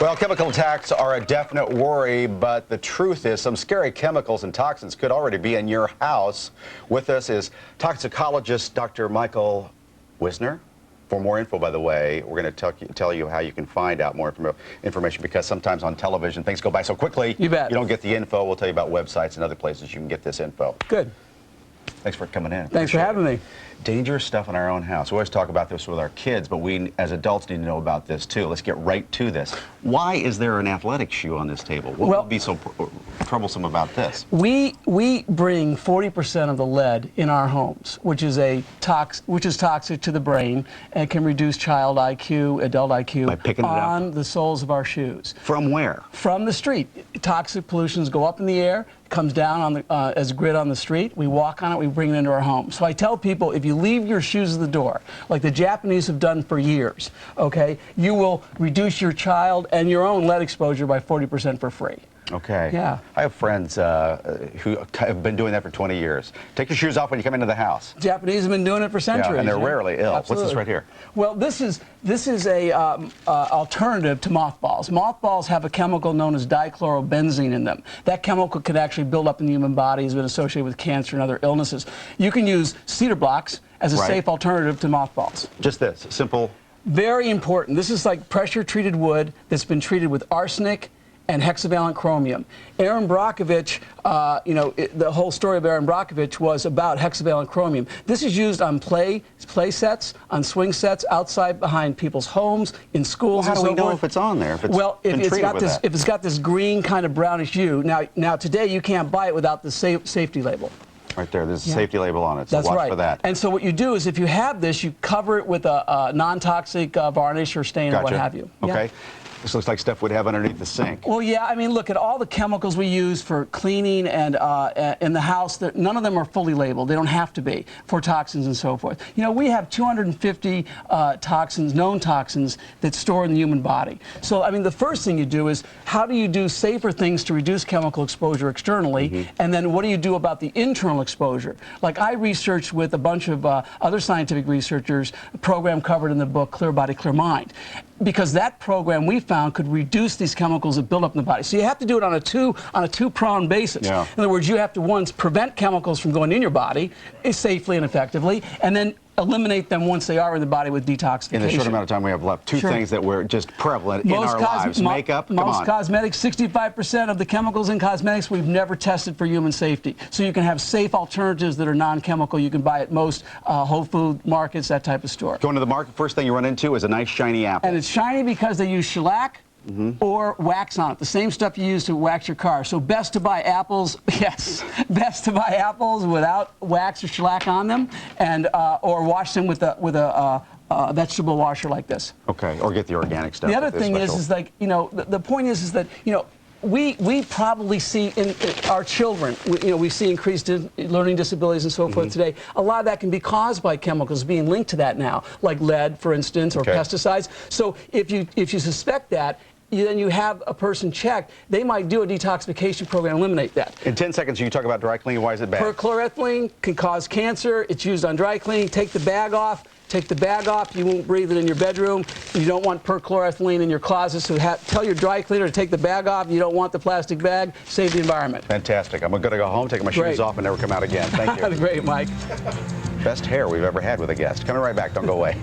Well, chemical attacks are a definite worry, but the truth is some scary chemicals and toxins could already be in your house. With us is toxicologist Dr. Michael Wisner. For more info, by the way, we're going to tell you how you can find out more information, because sometimes on television things go by so quickly you don't get the info. We'll tell you about websites and other places you can get this info. Good. Thanks for coming in. Thanks for having me. Dangerous stuff in our own house. We always talk about this with our kids, but we as adults need to know about this too. Let's get right to this. Why is there an athletic shoe on this table? What would be so troublesome about this? We bring 40% of the lead in our homes, which is toxic to the brain and can reduce child IQ, adult IQ By picking it on up? the soles of our shoes. From where? From the street. Toxic pollutions go up in the air, comes down on the, as grit on the street. We walk on it, we bring it into our home. So I tell people, if you leave your shoes at the door, like the Japanese have done for years, okay, you will reduce your child and your own lead exposure by 40% for free. Okay. Yeah. I have friends who have been doing that for 20 years. Take your shoes off when you come into the house. Japanese have been doing it for centuries. Yeah, and they're rarely ill. Absolutely. What's this right here? Well, this is a alternative to mothballs. Mothballs have a chemical known as dichlorobenzene in them. That chemical can actually build up in the human body, has been associated with cancer and other illnesses. You can use cedar blocks as a safe alternative to mothballs. Just this, simple. Very important. This is like pressure-treated wood that's been treated with arsenic and hexavalent chromium. Aaron Brockovich, the whole story of Aaron Brockovich was about hexavalent chromium. This is used on play sets, on swing sets, outside behind people's homes, in schools. Well, how do we know forth. if it's on there? If it's if it's got this green kind of brownish hue. Now today you can't buy it without the safety label. Right there, there's a safety label on it, so That's watch right. for that. And so what you do is, if you have this, you cover it with a non-toxic varnish or stain or what have you. Okay. Yeah. This looks like stuff we'd have underneath the sink. Well, yeah, I mean, look at all the chemicals we use for cleaning and in the house. None of them are fully labeled. They don't have to be, for toxins and so forth. You know, we have 250 toxins, known toxins, that store in the human body. So, I mean, the first thing you do is, how do you do safer things to reduce chemical exposure externally? And then what do you do about the internal exposure? Like, I researched with a bunch of other scientific researchers, a program covered in the book Clear Body, Clear Mind. Because that program we found could reduce these chemicals that build up in the body. So you have to do it on a two-pronged basis. Yeah. In other words, you have to once prevent chemicals from going in your body safely and effectively, and then eliminate them once they are in the body with detoxification. In the short amount of time we have left, two things that were just prevalent in our lives. Makeup, come on. Most cosmetics, 65% of the chemicals in cosmetics we've never tested for human safety. So you can have safe alternatives that are non-chemical. You can buy at most Whole Food markets, that type of store. Going to the market, first thing you run into is a nice shiny apple. And it's shiny because they use shellac or wax on it, the same stuff you use to wax your car. So best to buy apples, yes, best to buy apples without wax or shellac on them, and or wash them with a vegetable washer like this. Okay, or get the organic stuff. The other thing is like, you know, the point is that, you know, we probably see in our children, we see increased learning disabilities and so forth today. A lot of that can be caused by chemicals being linked to that now, like lead, for instance, or pesticides. So if you suspect that, then you have a person checked, they might do a detoxification program and eliminate that. In 10 seconds, you can talk about dry cleaning. Why is it bad? Perchloroethylene can cause cancer. It's used on dry cleaning. Take the bag off. Take the bag off. You won't breathe it in your bedroom. You don't want perchloroethylene in your closet, so tell your dry cleaner to take the bag off. You don't want the plastic bag. Save the environment. Fantastic. I'm going to go home, take my shoes off, and never come out again. Thank you. Great, Mike. Best hair we've ever had with a guest. Coming right back. Don't go away.